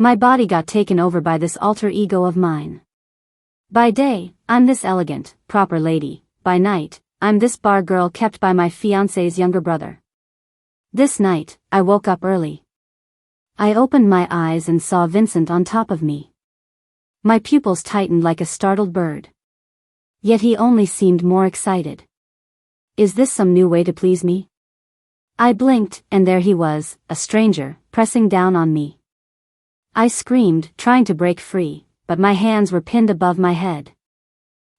My body got taken over by this alter ego of mine. By day, I'm this elegant, proper lady. By night, I'm this bar girl kept by my fiance's younger brother. This night, I woke up early. I opened my eyes and saw Vincent on top of me. My pupils tightened like a startled bird. Yet he only seemed more excited. Is this some new way to please me? I blinked, and there he was, a stranger, pressing down on me. I screamed, trying to break free, but my hands were pinned above my head.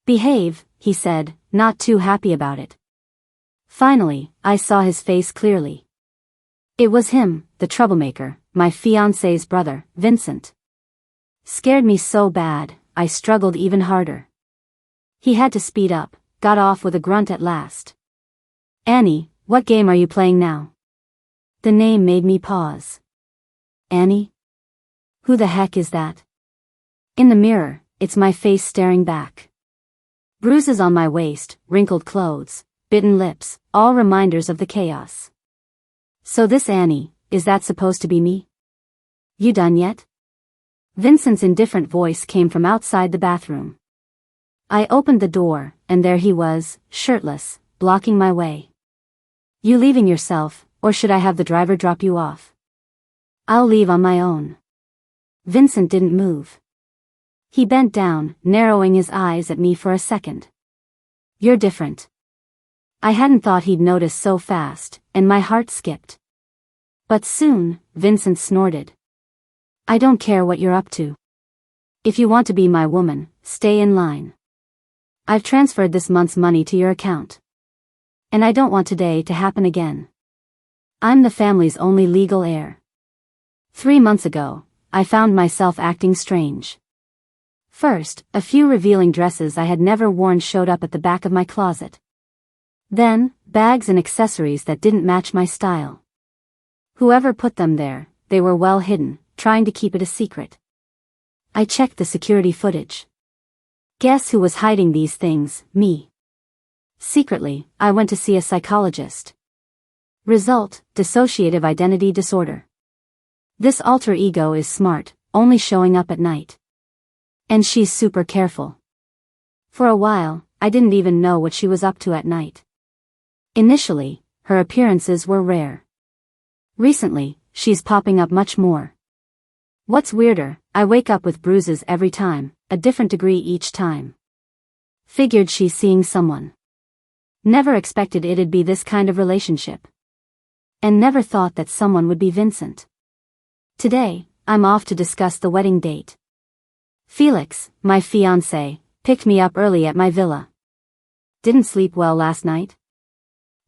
Behave, he said, not too happy about it. Finally, I saw his face clearly. It was him, the troublemaker, my fiance's brother, Vincent. Scared me so bad, I struggled even harder. He had to speed up, got off with a grunt at last. Annie, what game are you playing now? The name made me pause. Annie? Who the heck is that? In the mirror, it's my face staring back. Bruises on my waist, wrinkled clothes, bitten lips, all reminders of the chaos. So this Annie, is that supposed to be me? You done yet? Vincent's indifferent voice came from outside the bathroom. I opened the door, and there he was, shirtless, blocking my way. You leaving yourself, or should I have the driver drop you off? I'll leave on my own. Vincent didn't move. He bent down, narrowing his eyes at me for a second. You're different. I hadn't thought he'd notice so fast, and my heart skipped. But soon, Vincent snorted. I don't care what you're up to. If you want to be my woman, stay in line. I've transferred this month's money to your account. And I don't want today to happen again. I'm the family's only legal heir. 3 months ago, I found myself acting strange. First, a few revealing dresses I had never worn showed up at the back of my closet. Then, bags and accessories that didn't match my style. Whoever put them there, they were well hidden, trying to keep it a secret. I checked the security footage. Guess who was hiding these things? Me. Secretly, I went to see a psychologist. Result, dissociative identity disorder. This alter ego is smart, only showing up at night. And she's super careful. For a while, I didn't even know what she was up to at night. Initially, her appearances were rare. Recently, she's popping up much more. What's weirder, I wake up with bruises every time, a different degree each time. Figured she's seeing someone. Never expected it'd be this kind of relationship. And never thought that someone would be Vincent. Today, I'm off to discuss the wedding date. Felix, my fiancé, picked me up early at my villa. Didn't sleep well last night?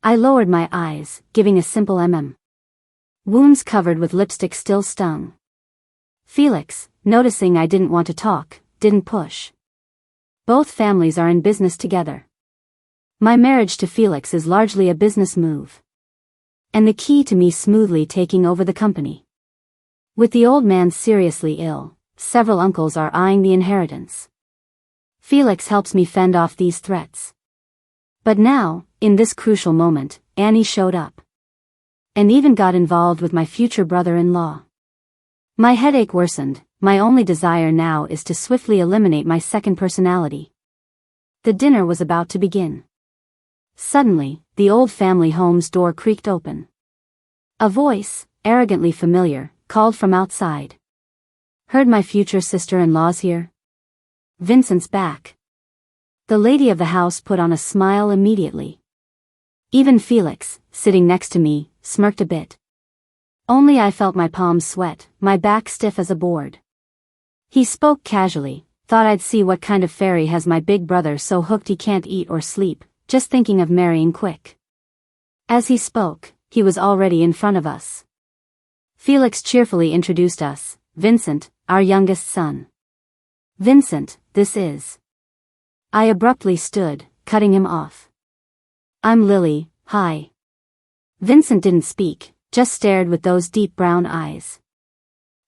I lowered my eyes, giving a simple Wounds covered with lipstick still stung. Felix, noticing I didn't want to talk, didn't push. Both families are in business together. My marriage to Felix is largely a business move. And the key to me smoothly taking over the company. With the old man seriously ill, several uncles are eyeing the inheritance. Felix helps me fend off these threats. But now, in this crucial moment, Annie showed up. And even got involved with my future brother-in-law. My headache worsened. My only desire now is to swiftly eliminate my second personality. The dinner was about to begin. Suddenly, the old family home's door creaked open. A voice, arrogantly familiar, called from outside. Heard my future sister-in-law's here? Vincent's back. The lady of the house put on a smile immediately. Even Felix, sitting next to me, smirked a bit. Only I felt my palms sweat, my back stiff as a board. He spoke casually, thought I'd see what kind of fairy has my big brother so hooked he can't eat or sleep, just thinking of marrying quick. As he spoke, he was already in front of us. Felix cheerfully introduced us, Vincent, our youngest son. Vincent, this is. I abruptly stood, cutting him off. I'm Lily, hi. Vincent didn't speak, just stared with those deep brown eyes.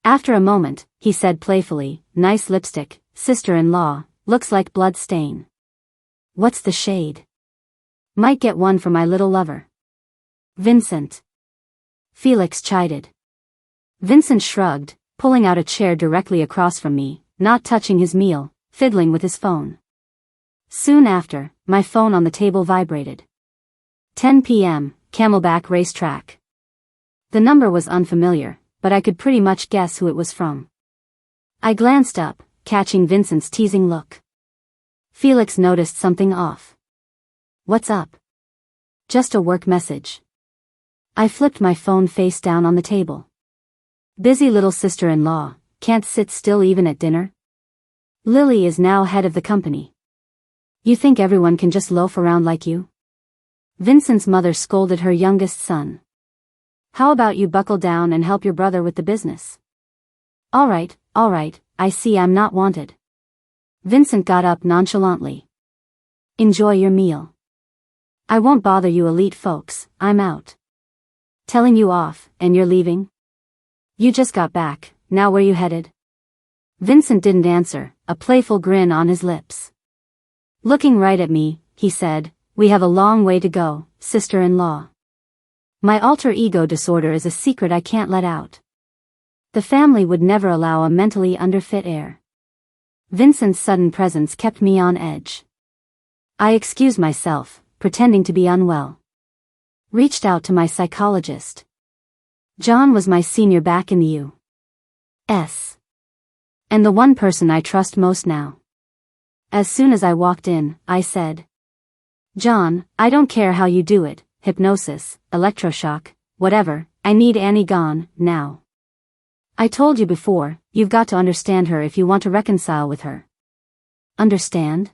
After a moment, he said playfully, nice lipstick, sister-in-law, looks like blood stain. What's the shade? Might get one for my little lover. Vincent. Felix chided. Vincent shrugged, pulling out a chair directly across from me, not touching his meal, fiddling with his phone. Soon after, my phone on the table vibrated. 10 p.m., Camelback Racetrack. The number was unfamiliar, but I could pretty much guess who it was from. I glanced up, catching Vincent's teasing look. Felix noticed something off. "What's up?" "Just a work message." I flipped my phone face down on the table. "Busy little sister-in-law, can't sit still even at dinner?" "Lily is now head of the company. You think everyone can just loaf around like you?" Vincent's mother scolded her youngest son. "How about you buckle down and help your brother with the business?" All right, I see I'm not wanted." Vincent got up nonchalantly. "Enjoy your meal. I won't bother you elite folks, I'm out." "Telling you off, and you're leaving?" "You just got back, now where you headed?" Vincent didn't answer, a playful grin on his lips. Looking right at me, he said, "We have a long way to go, sister-in-law. My alter ego disorder is a secret I can't let out. The family would never allow a mentally underfit heir." Vincent's sudden presence kept me on edge. I excused myself, pretending to be unwell. Reached out to my psychologist. John was my senior back in the U.S. and the one person I trust most now. As soon as I walked in, I said, "John, I don't care how you do it, hypnosis, electroshock, whatever, I need Annie gone, now. I told you before, you've got to understand her if you want to reconcile with her." "Understand?"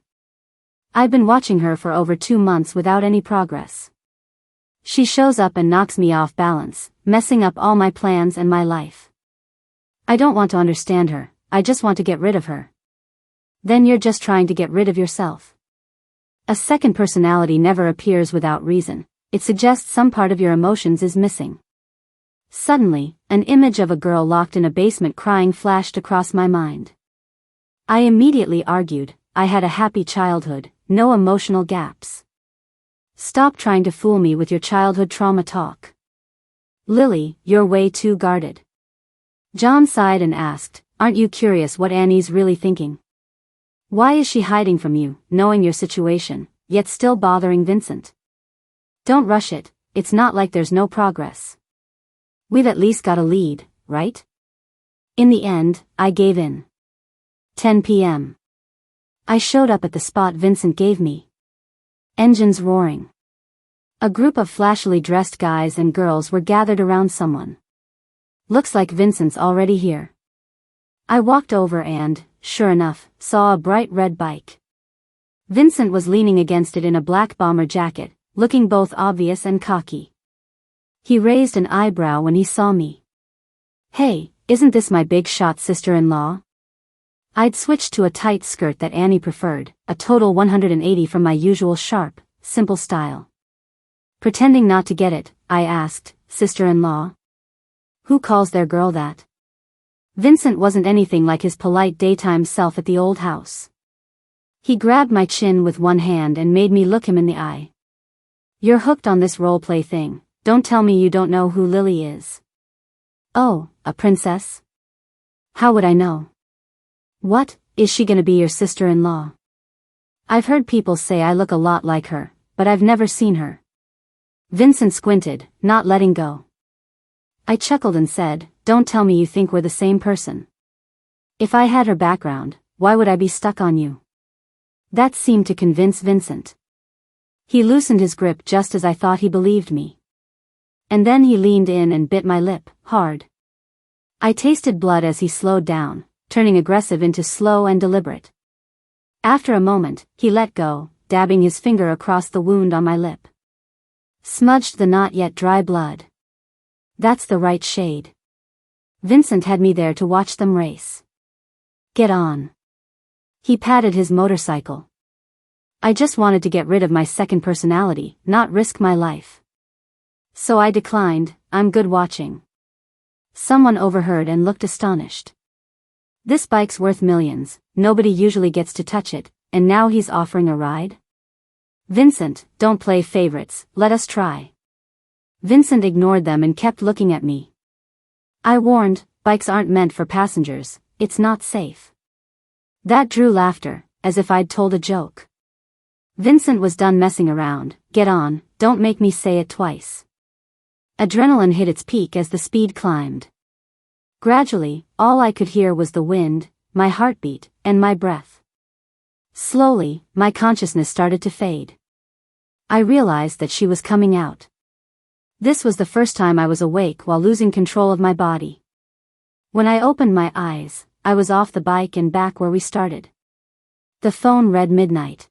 "I've been watching her for over 2 months without any progress. She shows up and knocks me off balance, messing up all my plans and my life. I don't want to understand her, I just want to get rid of her." "Then you're just trying to get rid of yourself. A second personality never appears without reason, it suggests some part of your emotions is missing." Suddenly, an image of a girl locked in a basement crying flashed across my mind. I immediately argued, I had a happy childhood, no emotional gaps. Stop trying to fool me with your childhood trauma talk. "Lily, you're way too guarded." John sighed and asked, "Aren't you curious what Annie's really thinking? Why is she hiding from you, knowing your situation, yet still bothering Vincent? Don't rush it, it's not like there's no progress. We've at least got a lead, right?" In the end, I gave in. 10 p.m. I showed up at the spot Vincent gave me. Engines roaring. A group of flashily dressed guys and girls were gathered around someone. "Looks like Vincent's already here." I walked over and, sure enough, saw a bright red bike. Vincent was leaning against it in a black bomber jacket, looking both obvious and cocky. He raised an eyebrow when he saw me. "Hey, isn't this my big shot sister-in-law?" I'd switched to a tight skirt that Annie preferred, a total 180 from my usual sharp, simple style. Pretending not to get it, I asked, "Sister-in-law? Who calls their girl that?" Vincent wasn't anything like his polite daytime self at the old house. He grabbed my chin with one hand and made me look him in the eye. "You're hooked on this role-play thing, don't tell me you don't know who Lily is." "Oh, a princess? How would I know?" "What, is she gonna be your sister-in-law?" "I've heard people say I look a lot like her, but I've never seen her." Vincent squinted, not letting go. I chuckled and said, "Don't tell me you think we're the same person. If I had her background, why would I be stuck on you?" That seemed to convince Vincent. He loosened his grip just as I thought he believed me. And then he leaned in and bit my lip, hard. I tasted blood as he slowed down, turning aggressive into slow and deliberate. After a moment, he let go, dabbing his finger across the wound on my lip. Smudged the not yet dry blood. "That's the right shade." Vincent had me there to watch them race. "Get on." He patted his motorcycle. I just wanted to get rid of my second personality, not risk my life. So I declined, "I'm good watching." Someone overheard and looked astonished. "This bike's worth millions, nobody usually gets to touch it, and now he's offering a ride?" "Vincent, don't play favorites, let us try." Vincent ignored them and kept looking at me. I warned, bikes aren't meant for passengers, it's not safe. That drew laughter, as if I'd told a joke. Vincent was done messing around. Get on, don't make me say it twice. Adrenaline hit its peak as the speed climbed. Gradually, all I could hear was the wind, my heartbeat, and my breath. Slowly, my consciousness started to fade. I realized that she was coming out. This was the first time I was awake while losing control of my body. When I opened my eyes, I was off the bike and back where we started. The phone read midnight.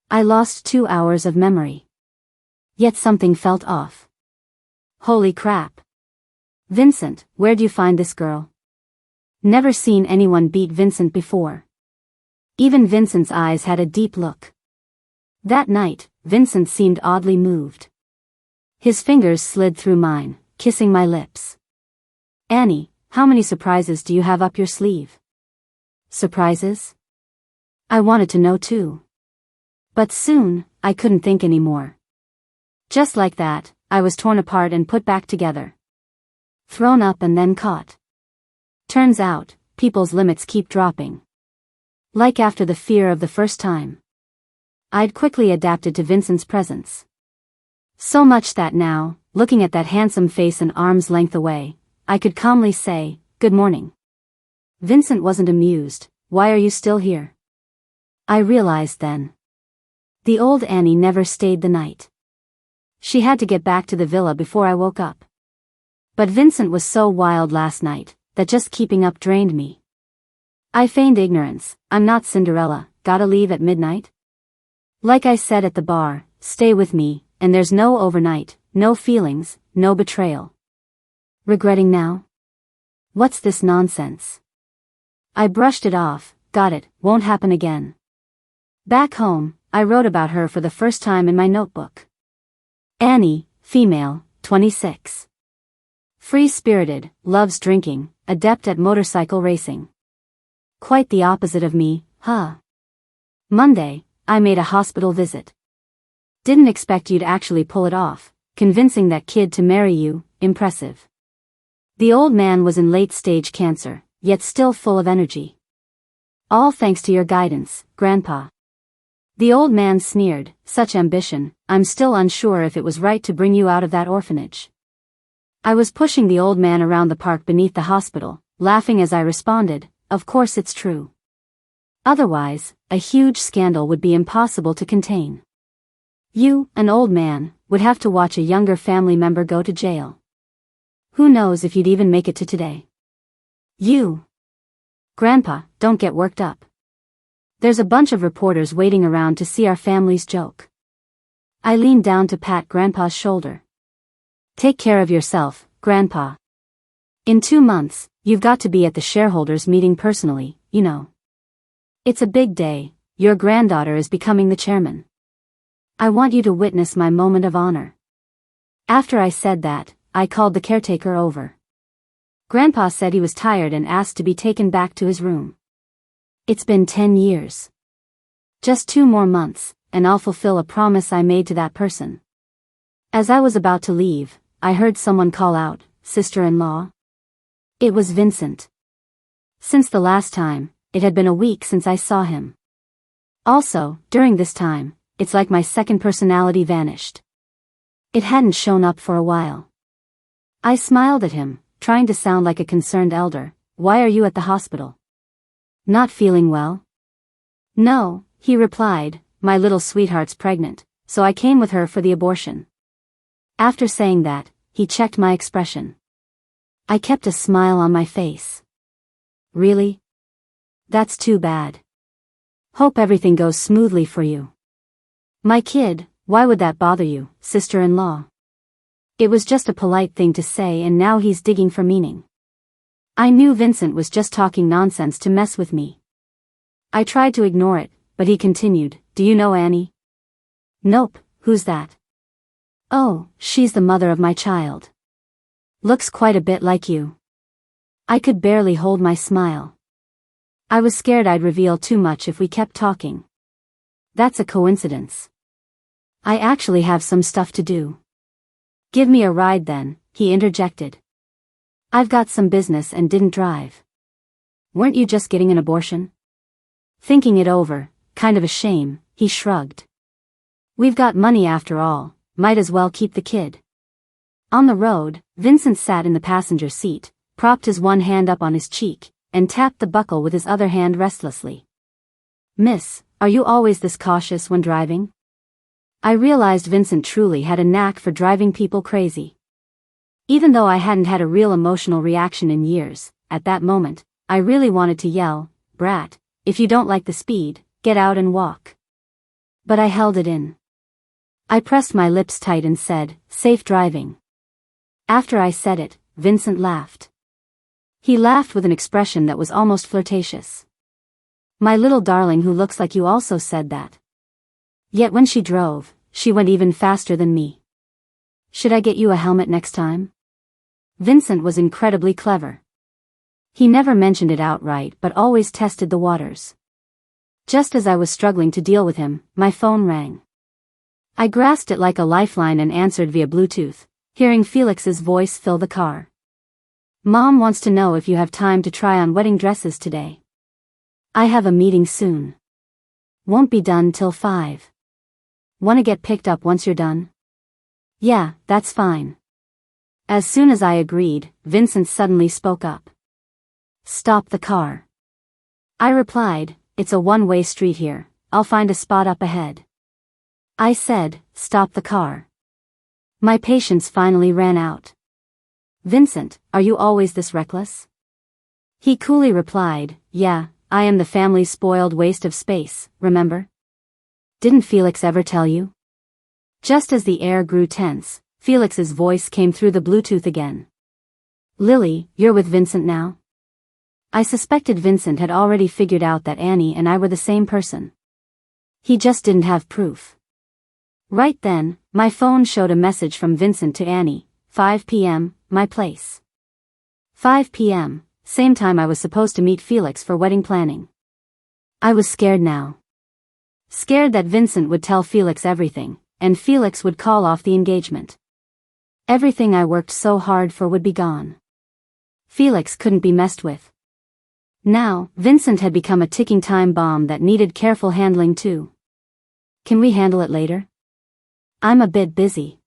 I lost 2 hours of memory. Yet something felt off. Holy crap. Vincent, where'd you find this girl? Never seen anyone beat Vincent before. Even Vincent's eyes had a deep look. That night, Vincent seemed oddly moved. His fingers slid through mine, kissing my lips. Annie, how many surprises do you have up your sleeve? Surprises? I wanted to know too. But soon, I couldn't think anymore. Just like that, I was torn apart and put back together. Thrown up and then caught. Turns out, people's limits keep dropping. Like after the fear of the first time. I'd quickly adapted to Vincent's presence. So much that now, looking at that handsome face an arm's length away, I could calmly say, "Good morning." Vincent wasn't amused. "Why are you still here?" I realized then. The old Annie never stayed the night. She had to get back to the villa before I woke up. But Vincent was so wild last night, that just keeping up drained me. I feigned ignorance. "I'm not Cinderella, gotta leave at midnight?" Like I said at the bar, stay with me, and there's no overnight, no feelings, no betrayal. Regretting now? What's this nonsense? I brushed it off. Got it, won't happen again. Back home, I wrote about her for the first time in my notebook. Annie, female, 26. Free-spirited, loves drinking, adept at motorcycle racing. Quite the opposite of me, huh? Monday, I made a hospital visit. Didn't expect you'd actually pull it off, convincing that kid to marry you, impressive. The old man was in late-stage cancer, yet still full of energy. All thanks to your guidance, Grandpa. The old man sneered, "Such ambition, I'm still unsure if it was right to bring you out of that orphanage." I was pushing the old man around the park beneath the hospital, laughing as I responded, "Of course it's true. Otherwise, a huge scandal would be impossible to contain. You, an old man, would have to watch a younger family member go to jail. Who knows if you'd even make it to today." You. Grandpa, don't get worked up. There's a bunch of reporters waiting around to see our family's joke. I leaned down to pat Grandpa's shoulder. Take care of yourself, Grandpa. In 2 months, you've got to be at the shareholders' meeting personally, you know. It's a big day. Your granddaughter is becoming the chairman. I want you to witness my moment of honor. After I said that, I called the caretaker over. Grandpa said he was tired and asked to be taken back to his room. It's been 10 years. Just 2 more months, and I'll fulfill a promise I made to that person. As I was about to leave, I heard someone call out, "Sister-in-law?" It was Vincent. Since the last time, it had been a week since I saw him. Also, during this time, it's like my second personality vanished. It hadn't shown up for a while. I smiled at him, trying to sound like a concerned elder. "Why are you at the hospital? Not feeling well?" "No," he replied, "my little sweetheart's pregnant, so I came with her for the abortion." After saying that, he checked my expression. I kept a smile on my face. "Really? That's too bad. Hope everything goes smoothly for you." "My kid, why would that bother you, sister-in-law?" It was just a polite thing to say, and now he's digging for meaning. I knew Vincent was just talking nonsense to mess with me. I tried to ignore it, but he continued, "Do you know Annie?" "Nope, who's that?" "Oh, she's the mother of my child. Looks quite a bit like you." I could barely hold my smile. I was scared I'd reveal too much if we kept talking. "That's a coincidence. I actually have some stuff to do." "Give me a ride then," he interjected. I've got some business and didn't drive. Weren't you just getting an abortion? Thinking it over, kind of a shame, he shrugged. We've got money after all, might as well keep the kid. On the road, Vincent sat in the passenger seat, propped his one hand up on his cheek, and tapped the buckle with his other hand restlessly. Miss, are you always this cautious when driving? I realized Vincent truly had a knack for driving people crazy. Even though I hadn't had a real emotional reaction in years, at that moment, I really wanted to yell, "Brat, if you don't like the speed, get out and walk." But I held it in. I pressed my lips tight and said, "Safe driving." After I said it, Vincent laughed. He laughed with an expression that was almost flirtatious. My little darling who looks like you also said that. Yet when she drove, she went even faster than me. Should I get you a helmet next time? Vincent was incredibly clever. He never mentioned it outright but always tested the waters. Just as I was struggling to deal with him, my phone rang. I grasped it like a lifeline and answered via Bluetooth, hearing Felix's voice fill the car. Mom wants to know if you have time to try on wedding dresses today. I have a meeting soon. Won't be done till 5. Wanna get picked up once you're done? Yeah, that's fine. As soon as I agreed, Vincent suddenly spoke up. Stop the car. I replied, it's a one-way street here, I'll find a spot up ahead. I said, stop the car. My patience finally ran out. Vincent, are you always this reckless? He coolly replied, yeah, I am the family's spoiled waste of space, remember? Didn't Felix ever tell you? Just as the air grew tense, Felix's voice came through the Bluetooth again. Lily, you're with Vincent now? I suspected Vincent had already figured out that Annie and I were the same person. He just didn't have proof. Right then, my phone showed a message from Vincent to Annie, 5 p.m., my place. 5 p.m., same time I was supposed to meet Felix for wedding planning. I was scared now. Scared that Vincent would tell Felix everything, and Felix would call off the engagement. Everything I worked so hard for would be gone. Felix couldn't be messed with. Now, Vincent had become a ticking time bomb that needed careful handling too. Can we handle it later? I'm a bit busy.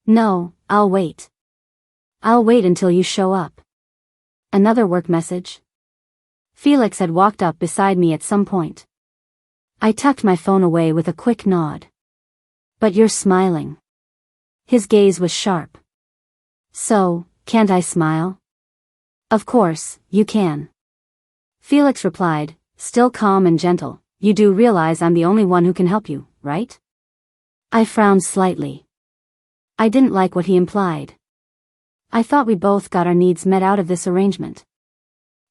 No, I'll wait. I'll wait until you show up. Another work message? Felix had walked up beside me at some point. I tucked my phone away with a quick nod. But you're smiling. His gaze was sharp. So, can't I smile? Of course, you can. Felix replied, still calm and gentle, you do realize I'm the only one who can help you, right? I frowned slightly. I didn't like what he implied. I thought we both got our needs met out of this arrangement.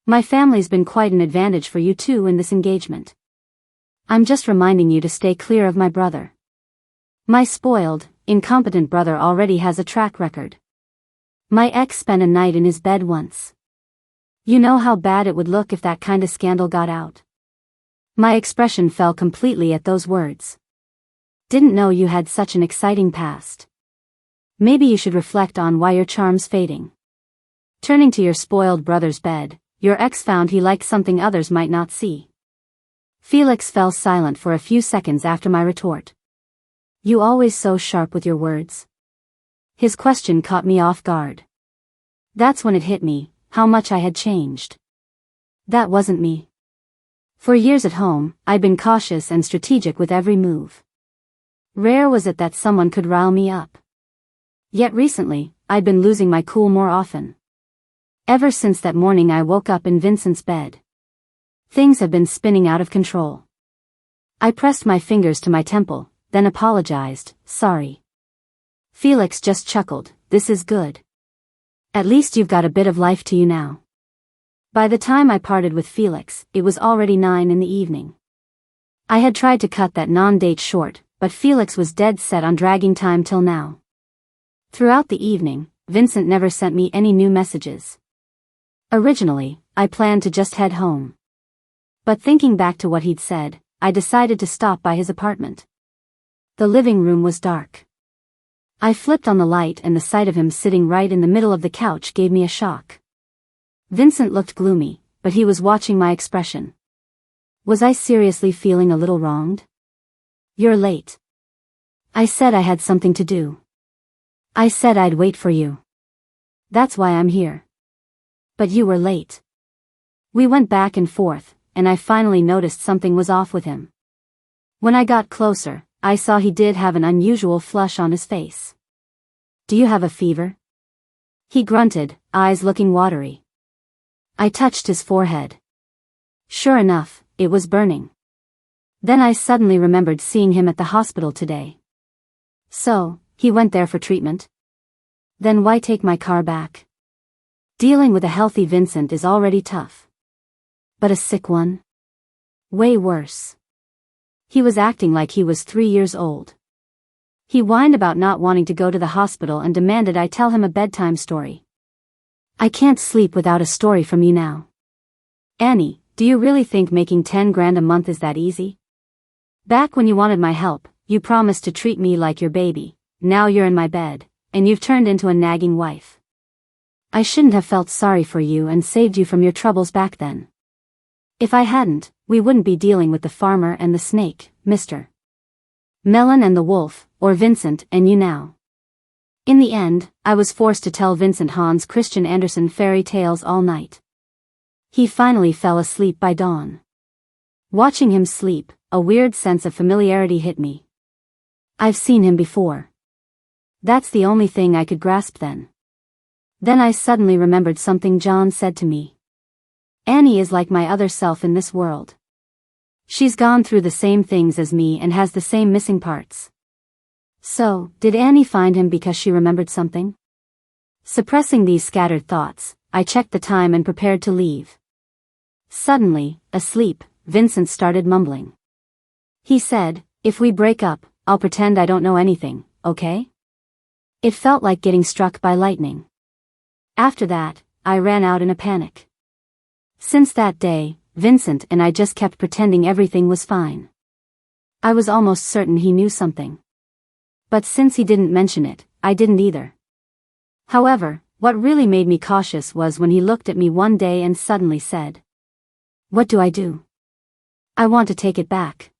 My family's been quite an advantage for you too in this engagement. I'm just reminding you to stay clear of my brother. My spoiled, incompetent brother already has a track record. My ex spent a night in his bed once. You know how bad it would look if that kind of scandal got out. My expression fell completely at those words. Didn't know you had such an exciting past. Maybe you should reflect on why your charm's fading. Turning to your spoiled brother's bed, your ex found he liked something others might not see. Felix fell silent for a few seconds after my retort. You always so sharp with your words. His question caught me off guard. That's when it hit me, how much I had changed. That wasn't me. For years at home, I'd been cautious and strategic with every move. Rare was it that someone could rile me up. Yet recently, I'd been losing my cool more often. Ever since that morning I woke up in Vincent's bed. Things have been spinning out of control. I pressed my fingers to my temple, then apologized, sorry. Felix just chuckled, this is good. At least you've got a bit of life to you now. By the time I parted with Felix, it was already 9 in the evening. I had tried to cut that non-date short, but Felix was dead set on dragging time till now. Throughout the evening, Vincent never sent me any new messages. Originally, I planned to just head home. But thinking back to what he'd said, I decided to stop by his apartment. The living room was dark. I flipped on the light and the sight of him sitting right in the middle of the couch gave me a shock. Vincent looked gloomy, but he was watching my expression. Was I seriously feeling a little wronged? You're late. I said I had something to do. I said I'd wait for you. That's why I'm here. But you were late. We went back and forth, and I finally noticed something was off with him. When I got closer, I saw he did have an unusual flush on his face. Do you have a fever? He grunted, eyes looking watery. I touched his forehead. Sure enough, it was burning. Then I suddenly remembered seeing him at the hospital today. So, he went there for treatment? Then why take my car back? Dealing with a healthy Vincent is already tough. But a sick one? Way worse. He was acting like he was 3 years old. He whined about not wanting to go to the hospital and demanded I tell him a bedtime story. I can't sleep without a story from you now. Annie, do you really think making 10 grand a month is that easy? Back when you wanted my help, you promised to treat me like your baby. Now you're in my bed, and you've turned into a nagging wife. I shouldn't have felt sorry for you and saved you from your troubles back then. If I hadn't, we wouldn't be dealing with the farmer and the snake, Mr. Melon and the wolf, or Vincent and you now. In the end, I was forced to tell Vincent Hans Christian Andersen fairy tales all night. He finally fell asleep by dawn. Watching him sleep, a weird sense of familiarity hit me. I've seen him before. That's the only thing I could grasp then. Then I suddenly remembered something John said to me. Annie is like my other self in this world. She's gone through the same things as me and has the same missing parts. So, did Annie find him because she remembered something? Suppressing these scattered thoughts, I checked the time and prepared to leave. Suddenly, asleep, Vincent started mumbling. He said, if we break up, I'll pretend I don't know anything, okay? It felt like getting struck by lightning. After that, I ran out in a panic. Since that day, Vincent and I just kept pretending everything was fine. I was almost certain he knew something. But since he didn't mention it, I didn't either. However, what really made me cautious was when he looked at me one day and suddenly said, "What do I do? I want to take it back."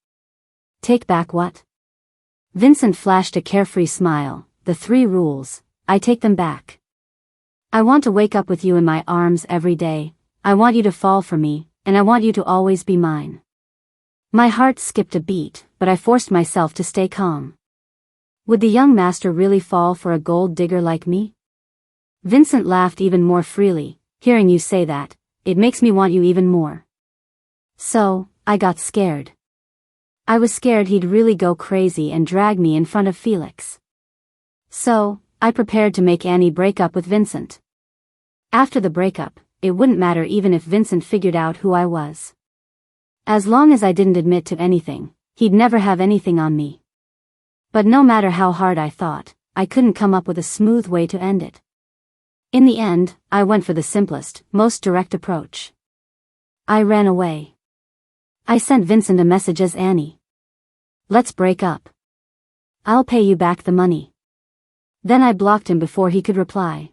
Take back what? Vincent flashed a carefree smile. The 3 rules, I take them back. I want to wake up with you in my arms every day, I want you to fall for me, and I want you to always be mine. My heart skipped a beat, but I forced myself to stay calm. Would the young master really fall for a gold digger like me? Vincent laughed even more freely. Hearing you say that, it makes me want you even more. So, I got scared. I was scared he'd really go crazy and drag me in front of Felix. So, I prepared to make Annie break up with Vincent. After the breakup, it wouldn't matter even if Vincent figured out who I was. As long as I didn't admit to anything, he'd never have anything on me. But no matter how hard I thought, I couldn't come up with a smooth way to end it. In the end, I went for the simplest, most direct approach. I ran away. I sent Vincent a message as Annie. Let's break up. I'll pay you back the money. Then I blocked him before he could reply.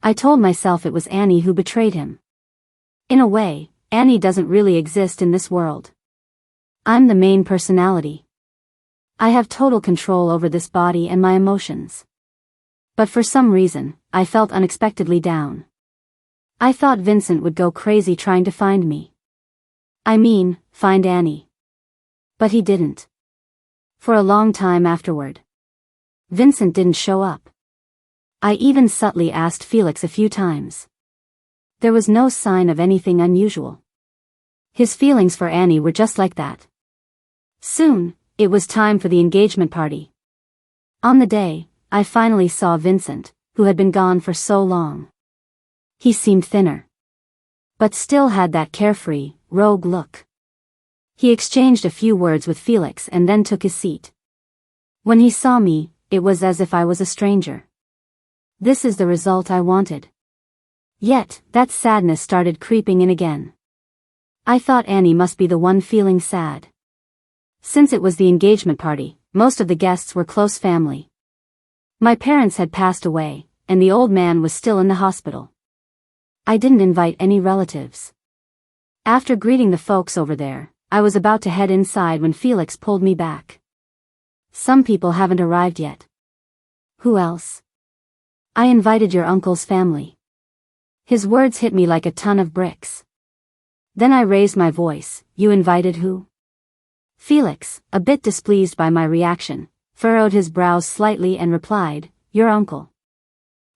I told myself it was Annie who betrayed him. In a way, Annie doesn't really exist in this world. I'm the main personality. I have total control over this body and my emotions. But for some reason, I felt unexpectedly down. I thought Vincent would go crazy trying to find me. I mean, find Annie. But he didn't. For a long time afterward. Vincent didn't show up. I even subtly asked Felix a few times. There was no sign of anything unusual. His feelings for Annie were just like that. Soon, it was time for the engagement party. On the day, I finally saw Vincent, who had been gone for so long. He seemed thinner. But still had that carefree, rogue look. He exchanged a few words with Felix and then took his seat. When he saw me, it was as if I was a stranger. This is the result I wanted. Yet, that sadness started creeping in again. I thought Annie must be the one feeling sad. Since it was the engagement party, most of the guests were close family. My parents had passed away, and the old man was still in the hospital. I didn't invite any relatives. After greeting the folks over there, I was about to head inside when Felix pulled me back. Some people haven't arrived yet. Who else? I invited your uncle's family. His words hit me like a ton of bricks. Then I raised my voice. You invited who? Felix, a bit displeased by my reaction, furrowed his brows slightly and replied, your uncle.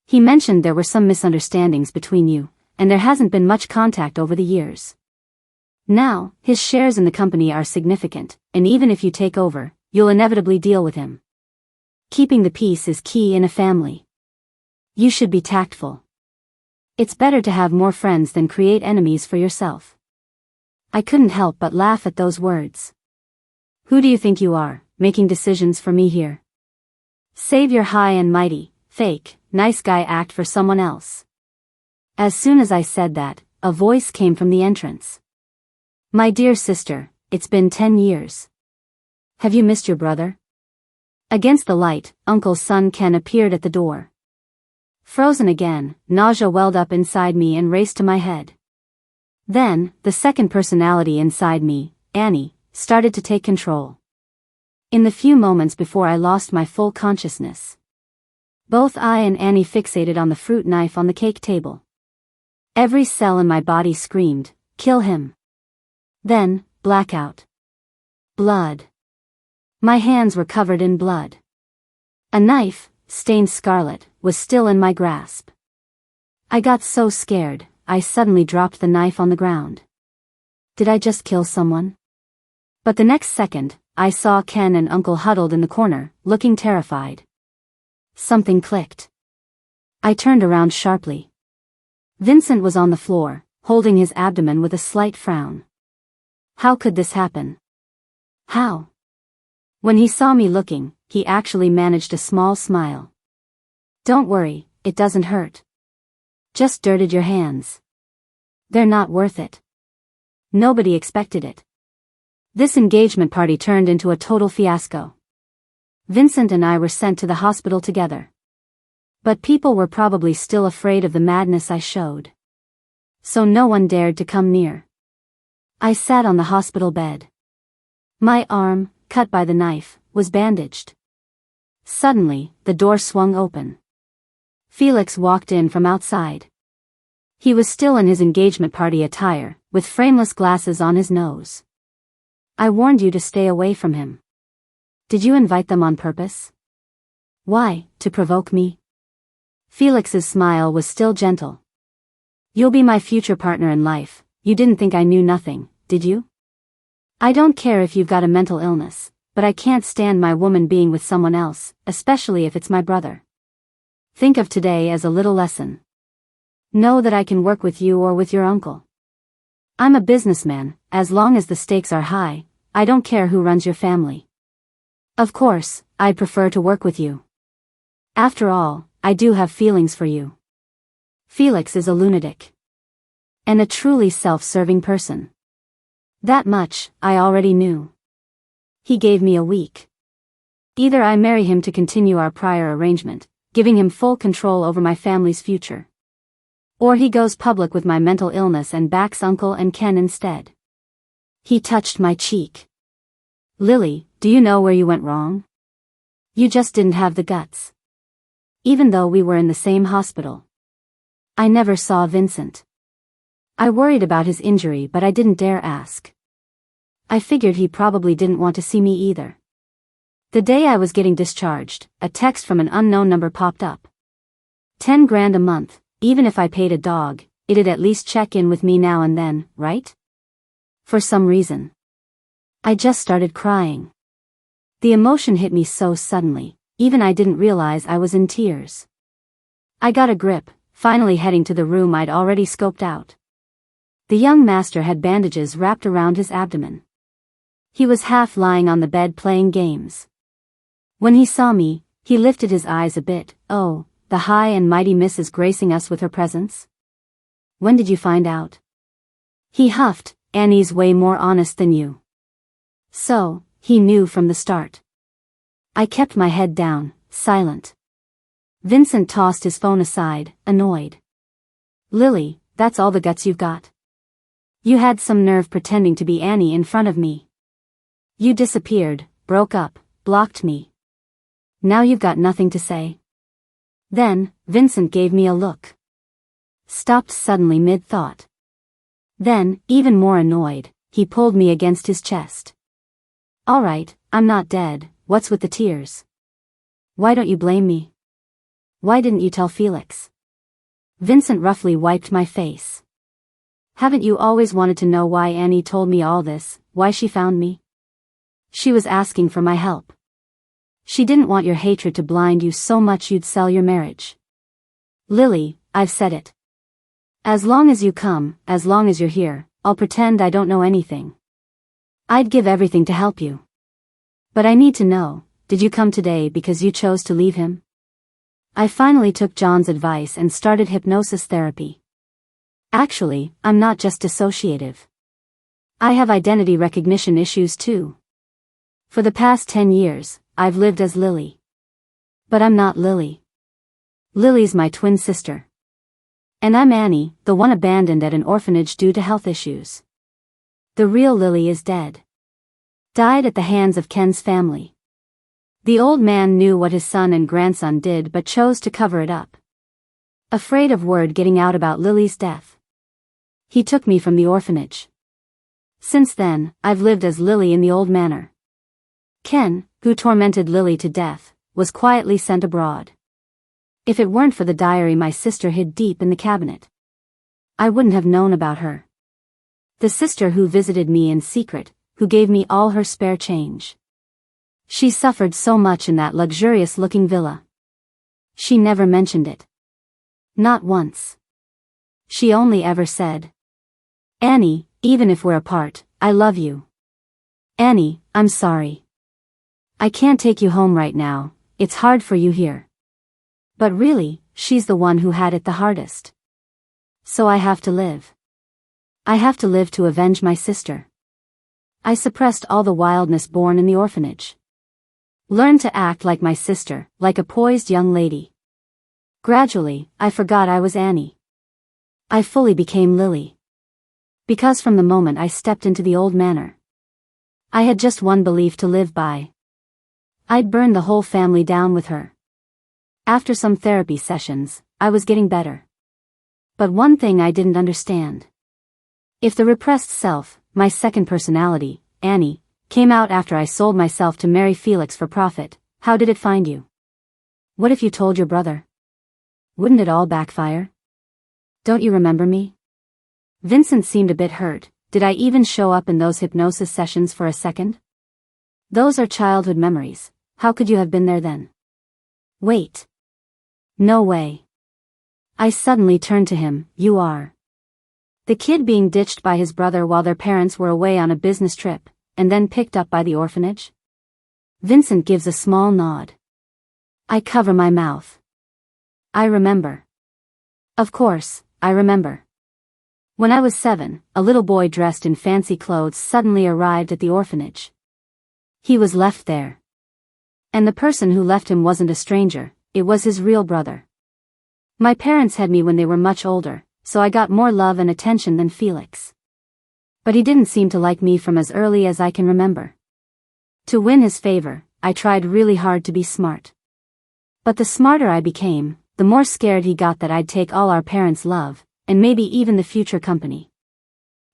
He mentioned there were some misunderstandings between you, and there hasn't been much contact over the years. Now, his shares in the company are significant, and even if you take over, you'll inevitably deal with him. Keeping the peace is key in a family. You should be tactful. It's better to have more friends than create enemies for yourself. I couldn't help but laugh at those words. Who do you think you are, making decisions for me here? Save your high and mighty, fake, nice guy act for someone else. As soon as I said that, a voice came from the entrance. My dear sister, it's been 10 years. Have you missed your brother? Against the light, Uncle's son Ken appeared at the door. Frozen again, nausea welled up inside me and raced to my head. Then, the second personality inside me, Annie, started to take control. In the few moments before I lost my full consciousness, both I and Annie fixated on the fruit knife on the cake table. Every cell in my body screamed, kill him. Then, blackout. Blood. My hands were covered in blood. A knife, stained scarlet, was still in my grasp. I got so scared, I suddenly dropped the knife on the ground. Did I just kill someone? But the next second, I saw Ken and Uncle huddled in the corner, looking terrified. Something clicked. I turned around sharply. Vincent was on the floor, holding his abdomen with a slight frown. How could this happen? How? When he saw me looking, he actually managed a small smile. Don't worry, it doesn't hurt. Just dirted your hands. They're not worth it. Nobody expected it. This engagement party turned into a total fiasco. Vincent and I were sent to the hospital together. But people were probably still afraid of the madness I showed. So no one dared to come near. I sat on the hospital bed. My arm, cut by the knife, was bandaged. Suddenly, the door swung open. Felix walked in from outside. He was still in his engagement party attire, with frameless glasses on his nose. I warned you to stay away from him. Did you invite them on purpose? Why, to provoke me? Felix's smile was still gentle. You'll be my future partner in life. You didn't think I knew nothing, did you? I don't care if you've got a mental illness, but I can't stand my woman being with someone else, especially if it's my brother. Think of today as a little lesson. Know that I can work with you or with your uncle. I'm a businessman, as long as the stakes are high, I don't care who runs your family. Of course, I'd prefer to work with you. After all, I do have feelings for you. Felix is a lunatic. And a truly self-serving person. That much, I already knew. He gave me a week. Either I marry him to continue our prior arrangement, giving him full control over my family's future. Or he goes public with my mental illness and backs Uncle and Ken instead. He touched my cheek. Lily, do you know where you went wrong? You just didn't have the guts. Even though we were in the same hospital. I never saw Vincent. I worried about his injury but I didn't dare ask. I figured he probably didn't want to see me either. The day I was getting discharged, a text from an unknown number popped up. 10 grand a month, even if I paid a dog, it'd at least check in with me now and then, right? For some reason. I just started crying. The emotion hit me so suddenly, even I didn't realize I was in tears. I got a grip, finally heading to the room I'd already scoped out. The young master had bandages wrapped around his abdomen. He was half lying on the bed playing games. When he saw me, he lifted his eyes a bit. Oh, the high and mighty miss is gracing us with her presence? When did you find out? He huffed, Annie's way more honest than you. So, he knew from the start. I kept my head down, silent. Vincent tossed his phone aside, annoyed. Lily, that's all the guts you've got? You had some nerve pretending to be Annie in front of me. You disappeared, broke up, blocked me. Now you've got nothing to say. Then, Vincent gave me a look. Stopped suddenly mid-thought. Then, even more annoyed, he pulled me against his chest. All right, I'm not dead, what's with the tears? Why don't you blame me? Why didn't you tell Felix? Vincent roughly wiped my face. Haven't you always wanted to know why Annie told me all this, why she found me? She was asking for my help. She didn't want your hatred to blind you so much you'd sell your marriage. Lily, I've said it. As long as you come, as long as you're here, I'll pretend I don't know anything. I'd give everything to help you. But I need to know, did you come today because you chose to leave him? I finally took John's advice and started hypnosis therapy. Actually, I'm not just dissociative. I have identity recognition issues too. For the past 10 years, I've lived as Lily. But I'm not Lily. Lily's my twin sister. And I'm Annie, the one abandoned at an orphanage due to health issues. The real Lily is dead. Died at the hands of Ken's family. The old man knew what his son and grandson did but chose to cover it up. Afraid of word getting out about Lily's death. He took me from the orphanage. Since then, I've lived as Lily in the old manor. Ken, who tormented Lily to death, was quietly sent abroad. If it weren't for the diary my sister hid deep in the cabinet, I wouldn't have known about her. The sister who visited me in secret, who gave me all her spare change. She suffered so much in that luxurious-looking villa. She never mentioned it. Not once. She only ever said, Annie, even if we're apart, I love you. Annie, I'm sorry. I can't take you home right now, it's hard for you here. But really, she's the one who had it the hardest. So I have to live. I have to live to avenge my sister. I suppressed all the wildness born in the orphanage. Learned to act like my sister, like a poised young lady. Gradually, I forgot I was Annie. I fully became Lily. Because from the moment I stepped into the old manor, I had just one belief to live by. I'd burn the whole family down with her. After some therapy sessions, I was getting better. But one thing I didn't understand. If the repressed self, my second personality, Annie, came out after I sold myself to marry Felix for profit, how did it find you? What if you told your brother? Wouldn't it all backfire? Don't you remember me? Vincent seemed a bit hurt. Did I even show up in those hypnosis sessions for a second? Those are childhood memories. How could you have been there then? Wait. No way. I suddenly turned to him. You are the kid being ditched by his brother while their parents were away on a business trip, and then picked up by the orphanage? Vincent gives a small nod. I cover my mouth. I remember. Of course, I remember. When I was 7, a little boy dressed in fancy clothes suddenly arrived at the orphanage. He was left there. And the person who left him wasn't a stranger, it was his real brother. My parents had me when they were much older, so I got more love and attention than Felix. But he didn't seem to like me from as early as I can remember. To win his favor, I tried really hard to be smart. But the smarter I became, the more scared he got that I'd take all our parents' love, and maybe even the future company.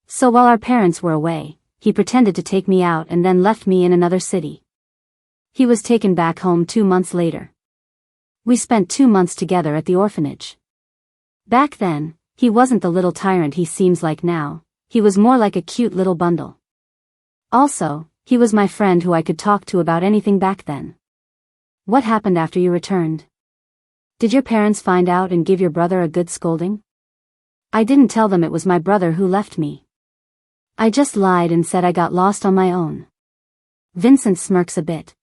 So while our parents were away, he pretended to take me out and then left me in another city. He was taken back home 2 months later. We spent 2 months together at the orphanage. Back then, he wasn't the little tyrant he seems like now, he was more like a cute little bundle. Also, he was my friend who I could talk to about anything back then. What happened after you returned? Did your parents find out and give your brother a good scolding? I didn't tell them it was my brother who left me. I just lied and said I got lost on my own. Vincent smirks a bit.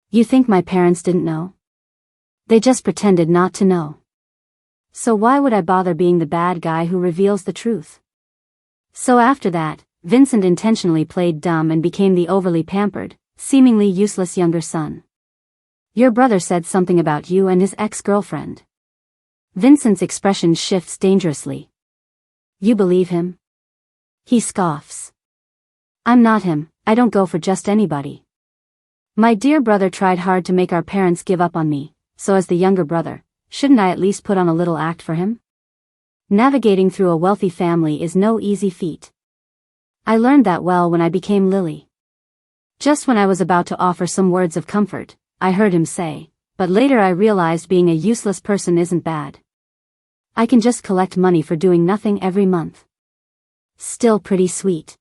You think my parents didn't know? They just pretended not to know. So why would I bother being the bad guy who reveals the truth? So after that, Vincent intentionally played dumb and became the overly pampered, seemingly useless younger son. Your brother said something about you and his ex-girlfriend. Vincent's expression shifts dangerously. You believe him? He scoffs. I'm not him, I don't go for just anybody. My dear brother tried hard to make our parents give up on me, so as the younger brother, shouldn't I at least put on a little act for him? Navigating through a wealthy family is no easy feat. I learned that well when I became Lily. Just when I was about to offer some words of comfort, I heard him say, but later I realized being a useless person isn't bad. I can just collect money for doing nothing every month. Still pretty sweet.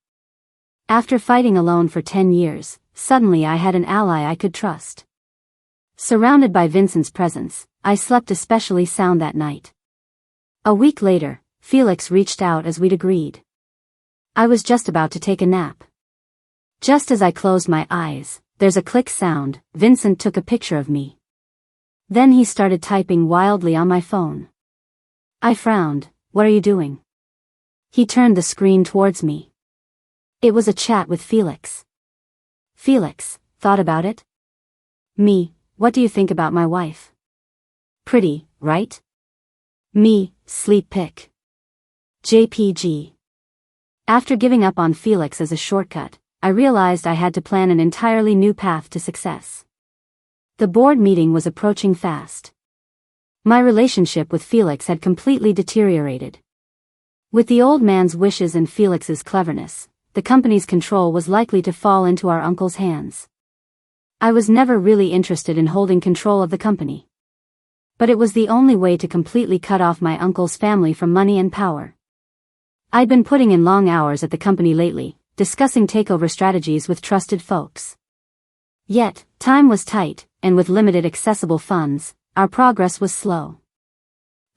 After fighting alone for 10 years, suddenly I had an ally I could trust. Surrounded by Vincent's presence, I slept especially sound that night. A week later, Felix reached out as we'd agreed. I was just about to take a nap. Just as I closed my eyes, there's a click sound. Vincent took a picture of me. Then he started typing wildly on my phone. I frowned. What are you doing? He turned the screen towards me. It was a chat with Felix. Felix, thought about it? Me, what do you think about my wife? Pretty, right? Me, sleep pic. JPG. After giving up on Felix as a shortcut, I realized I had to plan an entirely new path to success. The board meeting was approaching fast. My relationship with Felix had completely deteriorated. With the old man's wishes and Felix's cleverness, the company's control was likely to fall into our uncle's hands. I was never really interested in holding control of the company. But it was the only way to completely cut off my uncle's family from money and power. I'd been putting in long hours at the company lately, discussing takeover strategies with trusted folks. Yet, time was tight, and with limited accessible funds, our progress was slow.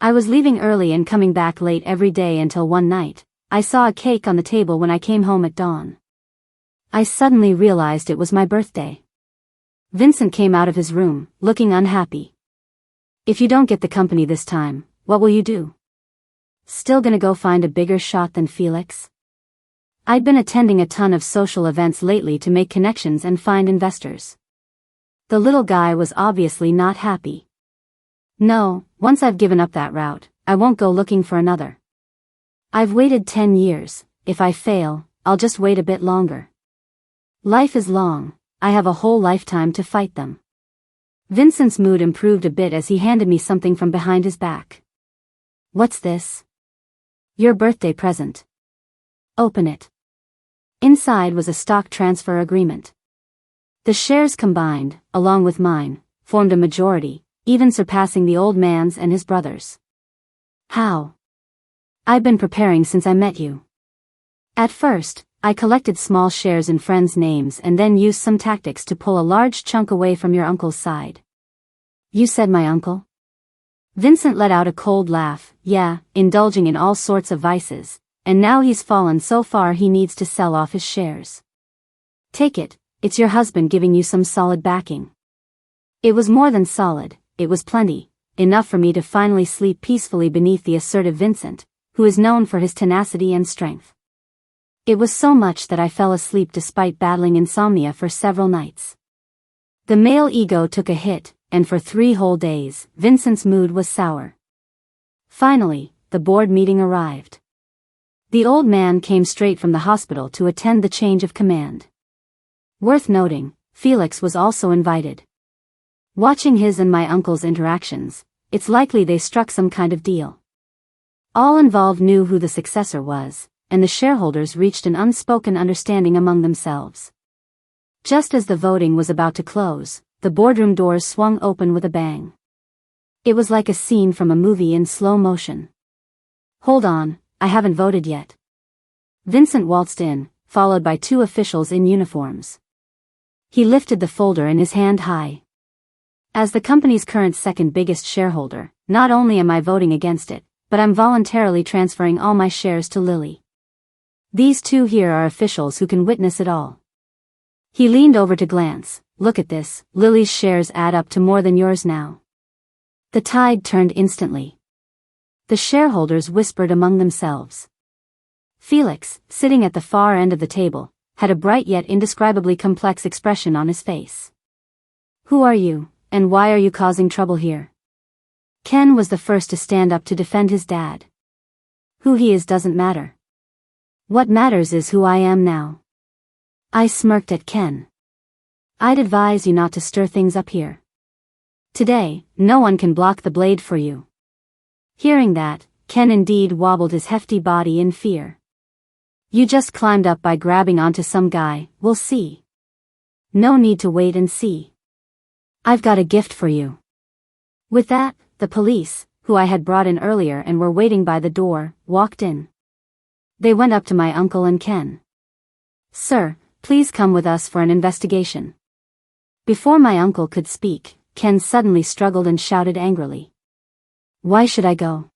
I was leaving early and coming back late every day until one night, I saw a cake on the table when I came home at dawn. I suddenly realized it was my birthday. Vincent came out of his room, looking unhappy. If you don't get the company this time, what will you do? Still gonna go find a bigger shot than Felix? I'd been attending a ton of social events lately to make connections and find investors. The little guy was obviously not happy. No, once I've given up that route, I won't go looking for another. I've waited 10 years, if I fail, I'll just wait a bit longer. Life is long, I have a whole lifetime to fight them. Vincent's mood improved a bit as he handed me something from behind his back. What's this? Your birthday present. Open it. Inside was a stock transfer agreement. The shares combined, along with mine, formed a majority, even surpassing the old man's and his brother's. How? I've been preparing since I met you. At first, I collected small shares in friends' names and then used some tactics to pull a large chunk away from your uncle's side. You said my uncle? Vincent let out a cold laugh. Yeah, indulging in all sorts of vices, and now he's fallen so far he needs to sell off his shares. Take it, it's your husband giving you some solid backing. It was more than solid, it was plenty, enough for me to finally sleep peacefully beneath the assertive Vincent, who is known for his tenacity and strength. It was so much that I fell asleep despite battling insomnia for several nights. The male ego took a hit, and for 3 whole days, Vincent's mood was sour. Finally, the board meeting arrived. The old man came straight from the hospital to attend the change of command. Worth noting, Felix was also invited. Watching his and my uncle's interactions, it's likely they struck some kind of deal. All involved knew who the successor was, and the shareholders reached an unspoken understanding among themselves. Just as the voting was about to close, the boardroom doors swung open with a bang. It was like a scene from a movie in slow motion. Hold on, I haven't voted yet. Vincent waltzed in, followed by 2 officials in uniforms. He lifted the folder in his hand high. As the company's current second biggest shareholder, not only am I voting against it, but I'm voluntarily transferring all my shares to Lily. These 2 here are officials who can witness it all. He leaned over to glance. Look at this, Lily's shares add up to more than yours now. The tide turned instantly. The shareholders whispered among themselves. Felix, sitting at the far end of the table, had a bright yet indescribably complex expression on his face. Who are you, And why are you causing trouble here? Ken was the first to stand up to defend his dad. Who he is doesn't matter. What matters is who I am now. I smirked at Ken. I'd advise you not to stir things up here. Today, no one can block the blade for you. Hearing that, Ken indeed wobbled his hefty body in fear. You just climbed up by grabbing onto some guy, we'll see. No need to wait and see. I've got a gift for you. With that, the police, who I had brought in earlier and were waiting by the door, walked in. They went up to my uncle and Ken. Sir, please come with us for an investigation. Before my uncle could speak, Ken suddenly struggled and shouted angrily. Why should I go?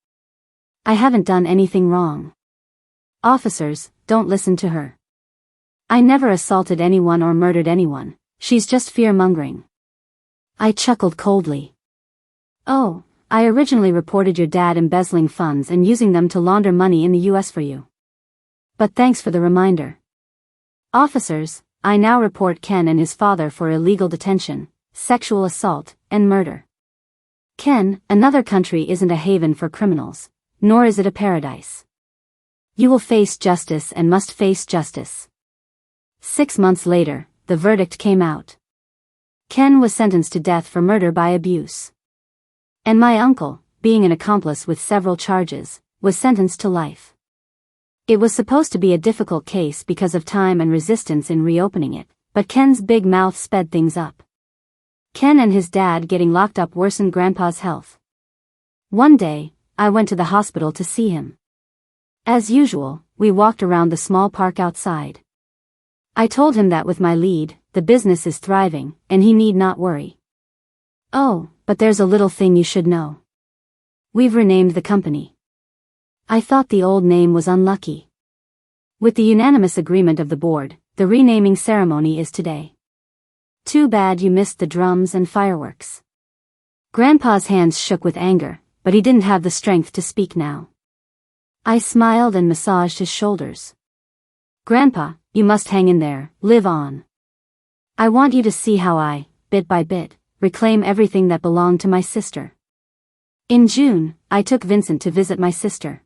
I haven't done anything wrong. Officers, don't listen to her. I never assaulted anyone or murdered anyone, she's just fear-mongering. I chuckled coldly. Oh, I originally reported your dad embezzling funds and using them to launder money in the US for you. But thanks for the reminder. Officers, I now report Ken and his father for illegal detention, sexual assault, and murder. Ken, another country isn't a haven for criminals, nor is it a paradise. You will face justice and must face justice. 6 months later, the verdict came out. Ken was sentenced to death for murder by abuse. And my uncle, being an accomplice with several charges, was sentenced to life. It was supposed to be a difficult case because of time and resistance in reopening it, but Ken's big mouth sped things up. Ken and his dad getting locked up worsened Grandpa's health. One day, I went to the hospital to see him. As usual, we walked around the small park outside. I told him that with my lead, the business is thriving, and he need not worry. Oh, but there's a little thing you should know. We've renamed the company. I thought the old name was unlucky. With the unanimous agreement of the board, the renaming ceremony is today. Too bad you missed the drums and fireworks. Grandpa's hands shook with anger, but he didn't have the strength to speak now. I smiled and massaged his shoulders. Grandpa, you must hang in there, live on. I want you to see how I, bit by bit, reclaim everything that belonged to my sister. In June, I took Vincent to visit my sister.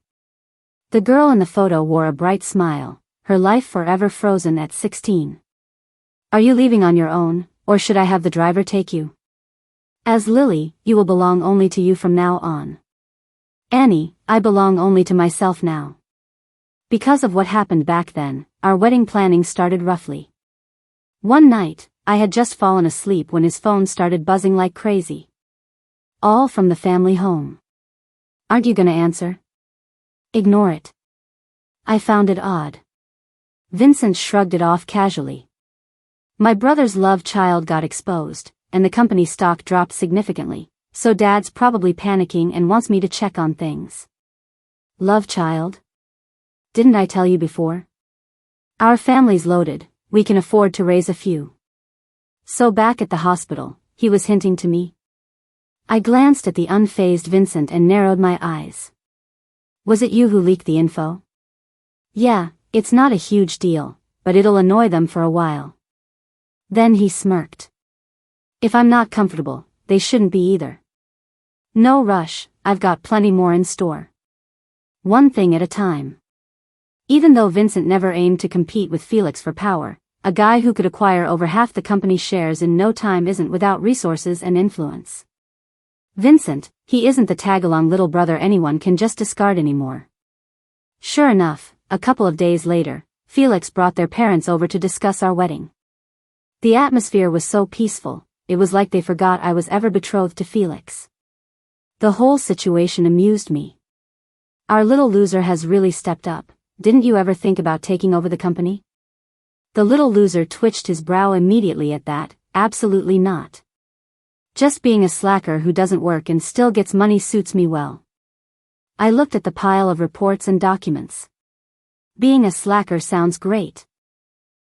The girl in the photo wore a bright smile, her life forever frozen at 16. Are you leaving on your own, or should I have the driver take you? As Lily, you will belong only to you from now on. Annie, I belong only to myself now. Because of what happened back then, our wedding planning started roughly. One night, I had just fallen asleep when his phone started buzzing like crazy. All from the family home. Aren't you gonna answer? Ignore it. I found it odd. Vincent shrugged it off casually. My brother's love child got exposed, and the company stock dropped significantly, so Dad's probably panicking and wants me to check on things. Love child? Didn't I tell you before? Our family's loaded, we can afford to raise a few. So back at the hospital, he was hinting to me. I glanced at the unfazed Vincent and narrowed my eyes. Was it you who leaked the info? Yeah, it's not a huge deal, but it'll annoy them for a while. Then he smirked. If I'm not comfortable, they shouldn't be either. No rush, I've got plenty more in store. One thing at a time. Even though Vincent never aimed to compete with Felix for power, a guy who could acquire over half the company's shares in no time isn't without resources and influence. Vincent, he isn't the tag-along little brother anyone can just discard anymore. Sure enough, a couple of days later, Felix brought their parents over to discuss our wedding. The atmosphere was so peaceful, it was like they forgot I was ever betrothed to Felix. The whole situation amused me. Our little loser has really stepped up. Didn't you ever think about taking over the company? The little loser twitched his brow immediately at that. Absolutely not. Just being a slacker who doesn't work and still gets money suits me well. I looked at the pile of reports and documents. Being a slacker sounds great.